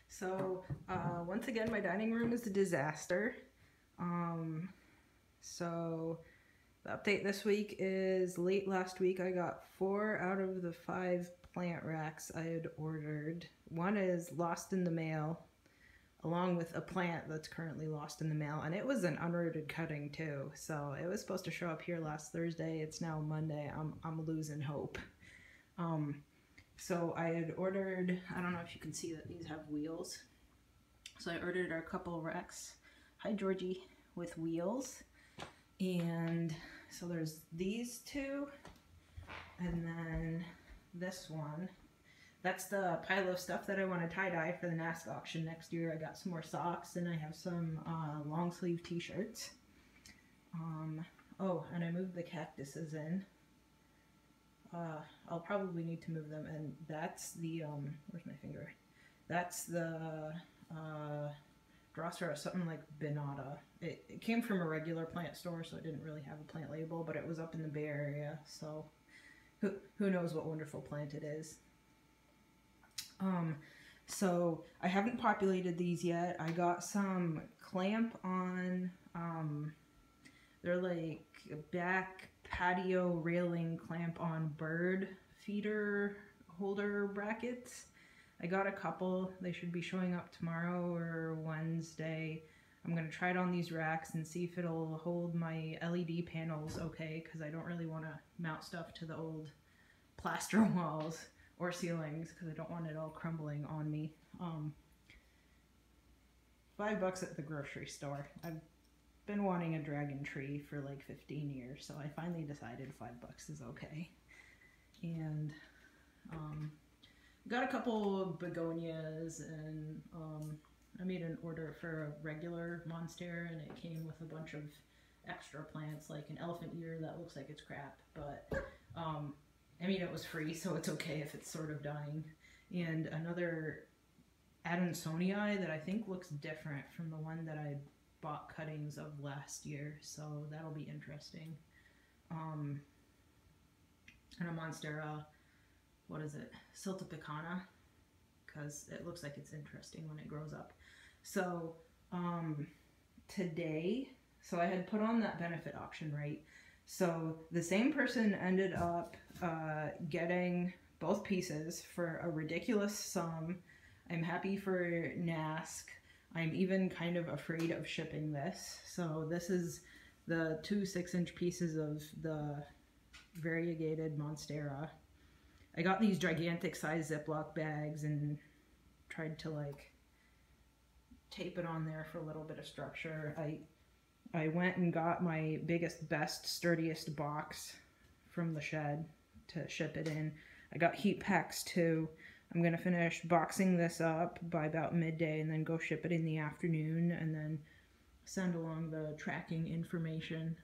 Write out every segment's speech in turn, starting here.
So once again, my dining room is a disaster. So the update this week is late last week I got 4 out of the 5 plant racks I had ordered. One is lost in the mail, along with a plant that's currently lost in the mail, and it was an unrooted cutting too. So it was supposed to show up here last Thursday. It's now Monday. I'm losing hope. So I had ordered, I don't know if you can see that these have wheels. So I ordered a couple racks. Hi Georgie, with wheels. And so there's these two, and then this one. That's the pile of stuff that I want to tie-dye for the NASC auction next year. I got some more socks, and I have some long sleeve t-shirts. Oh, and I moved the cactuses in. I'll probably need to move them, and that's the, where's my finger? That's the Drosera, something like Binata. It came from a regular plant store, so it didn't really have a plant label, but it was up in the Bay Area, so who knows what wonderful plant it is. So I haven't populated these yet. I got some clamp on, they're like back patio railing clamp on bird feeder holder brackets. I got a couple. They should be showing up tomorrow or Wednesday. I'm going to try it on these racks and see if it'll hold my LED panels okay, because I don't really want to mount stuff to the old plaster walls or ceilings because I don't want it all crumbling on me. $5 at the grocery store. I've been wanting a dragon tree for like 15 years, so I finally decided $5 is okay. And got a couple of begonias, and I made an order for a regular monstera, and it came with a bunch of extra plants, like an elephant ear that looks like it's crap, but I mean, it was free, so it's okay if it's sort of dying. And another Adansonii that I think looks different from the one that I bought cuttings of last year, so that'll be interesting. And a monstera, what is it, Siltepecana, because it looks like it's interesting when it grows up. So today, so I had put on that benefit auction, right? So the same person ended up getting both pieces for a ridiculous sum. I'm happy for NASC. I'm even kind of afraid of shipping this. So this is the 2 6-inch pieces of the variegated monstera. I got these gigantic size Ziploc bags and tried to like tape it on there for a little bit of structure. I went and got my biggest, best, sturdiest box from the shed to ship it in. I got heat packs too. I'm going to finish boxing this up by about midday and then go ship it in the afternoon and then send along the tracking information.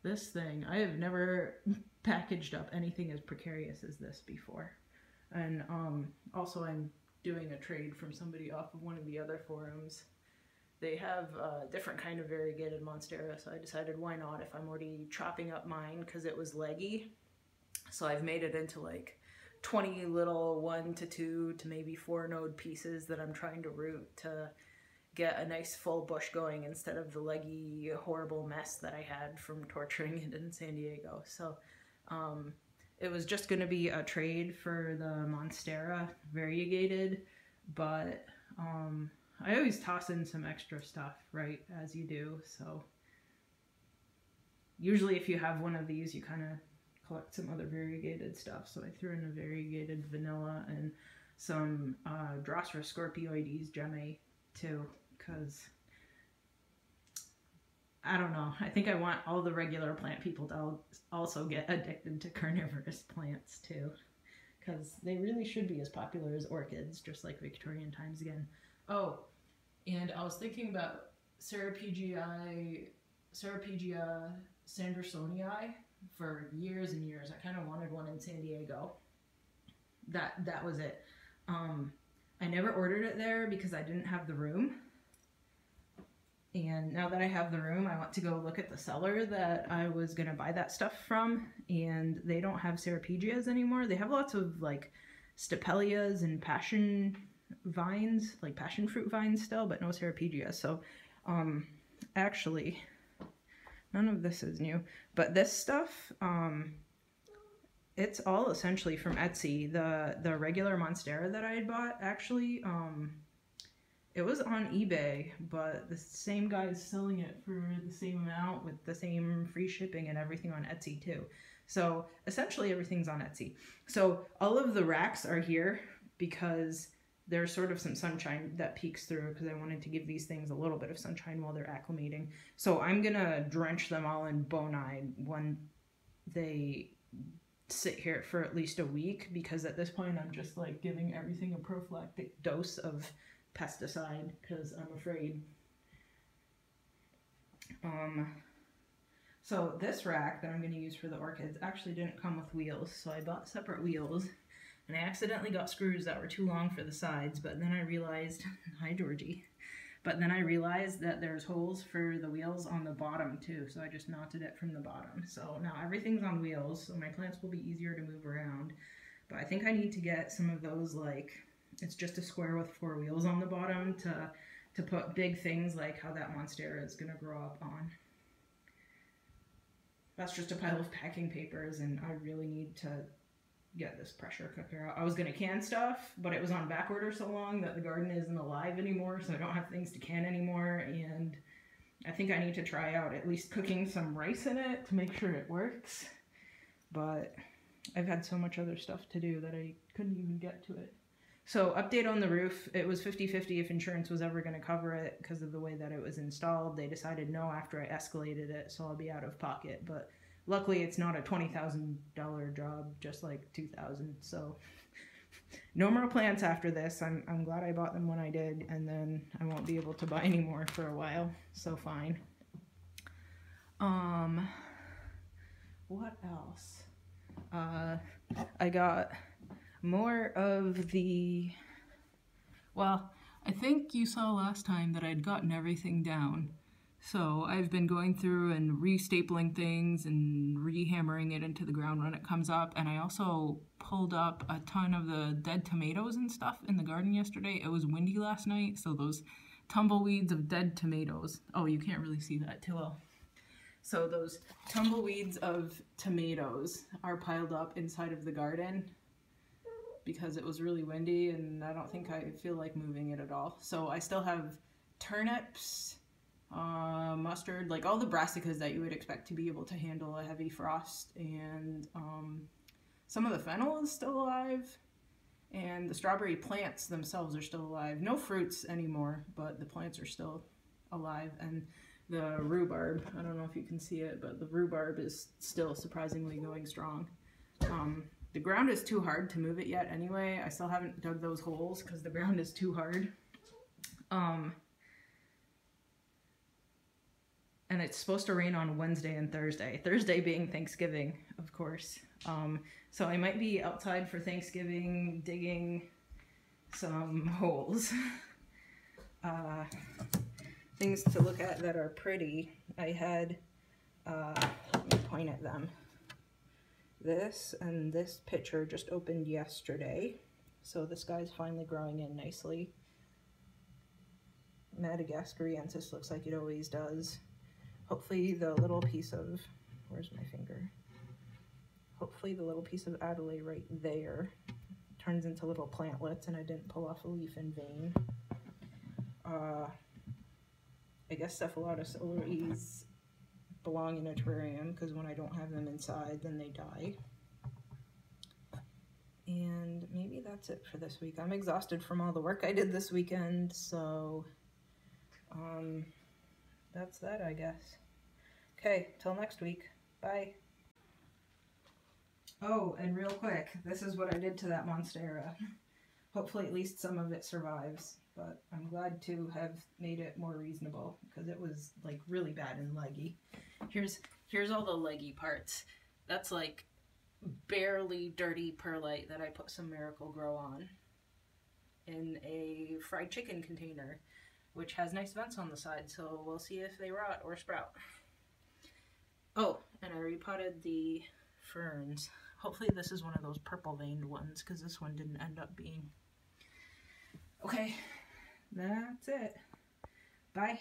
This thing, I have never packaged up anything as precarious as this before. And also I'm doing a trade from somebody off of one of the other forums. They have a different kind of variegated monstera, so I decided why not if I'm already chopping up mine because it was leggy. So I've made it into like 20 little 1 to 2 to maybe 4 node pieces that I'm trying to root to get a nice full bush going instead of the leggy, horrible mess that I had from torturing it in San Diego. So it was just going to be a trade for the monstera variegated, but I always toss in some extra stuff, right, as you do. So usually if you have one of these, you kind of collect some other variegated stuff. So I threw in a variegated vanilla and some Drosera scorpioides gemme too, because I don't know, I think I want all the regular plant people to also get addicted to carnivorous plants too, because they really should be as popular as orchids, just like Victorian times again. Oh, and I was thinking about Ceropegia sandersonii for years and years. I kind of wanted one in San Diego. That was it. I never ordered it there because I didn't have the room. And now that I have the room, I want to go look at the seller that I was going to buy that stuff from, and they don't have Ceropegias anymore. They have lots of like Stapelias and passion vines, like passion fruit vines still, but no Ceropegia. So actually, none of this is new, but this stuff, it's all essentially from Etsy. The regular Monstera that I had bought, actually, it was on eBay, but the same guy is selling it for the same amount with the same free shipping and everything on Etsy too. So essentially everything's on Etsy. So all of the racks are here because there's sort of some sunshine that peeks through, because I wanted to give these things a little bit of sunshine while they're acclimating. So I'm gonna drench them all in bonide when they sit here for at least a week, because at this point I'm just like giving everything a prophylactic dose of pesticide because I'm afraid. So this rack that I'm going to use for the orchids actually didn't come with wheels, so I bought separate wheels, and I accidentally got screws that were too long for the sides, but then I realized, hi Georgie, but then I realized that there's holes for the wheels on the bottom too, so I just mounted it from the bottom. So now everything's on wheels, so my plants will be easier to move around, but I think I need to get some of those, like, it's just a square with 4 wheels on the bottom to put big things like how that Monstera is going to grow up on. That's just a pile of packing papers, and I really need to get this pressure cooker out. I was going to can stuff, but it was on back order so long that the garden isn't alive anymore, so I don't have things to can anymore, and I think I need to try out at least cooking some rice in it to make sure it works. But I've had so much other stuff to do that I couldn't even get to it. So update on the roof, it was 50-50 if insurance was ever going to cover it because of the way that it was installed. They decided no after I escalated it, so I'll be out of pocket. But luckily it's not a $20,000 job, just like $2,000. So no more plants after this. I'm glad I bought them when I did, and then I won't be able to buy any more for a while, so fine. What else? I got more of the, well, I think you saw last time that I'd gotten everything down. So I've been going through and restapling things and rehammering it into the ground when it comes up. And I also pulled up a ton of the dead tomatoes and stuff in the garden yesterday. It was windy last night, so those tumbleweeds of dead tomatoes. Oh, you can't really see that too well. So those tumbleweeds of tomatoes are piled up inside of the garden because it was really windy, and I don't think I feel like moving it at all. So I still have turnips, mustard, like all the brassicas that you would expect to be able to handle a heavy frost, and some of the fennel is still alive, and the strawberry plants themselves are still alive. No fruits anymore, but the plants are still alive, and the rhubarb, I don't know if you can see it, but the rhubarb is still surprisingly going strong. The ground is too hard to move it yet anyway. I still haven't dug those holes because the ground is too hard. And it's supposed to rain on Wednesday and Thursday. Thursday being Thanksgiving, of course. So I might be outside for Thanksgiving digging some holes. Things to look at that are pretty. I had, let me point at them. This and this picture just opened yesterday, so this guy's finally growing in nicely. Madagascariensis looks like it always does. Hopefully the little piece of, where's my finger? Hopefully the little piece of Adelaide right there turns into little plantlets and I didn't pull off a leaf in vain. I guess Cephalotus olerese belong in a terrarium because when I don't have them inside, then they die. And maybe that's it for this week. I'm exhausted from all the work I did this weekend, so that's that, I guess. Okay, till next week. Bye. Oh, and real quick, this is what I did to that Monstera. Hopefully at least some of it survives, but I'm glad to have made it more reasonable because it was like really bad and leggy. Here's all the leggy parts. That's like barely dirty perlite that I put some Miracle Grow on in a fried chicken container, which has nice vents on the side, so we'll see if they rot or sprout. Oh, and I repotted the ferns. Hopefully this is one of those purple veined ones because this one didn't end up being. Okay, that's it. Bye.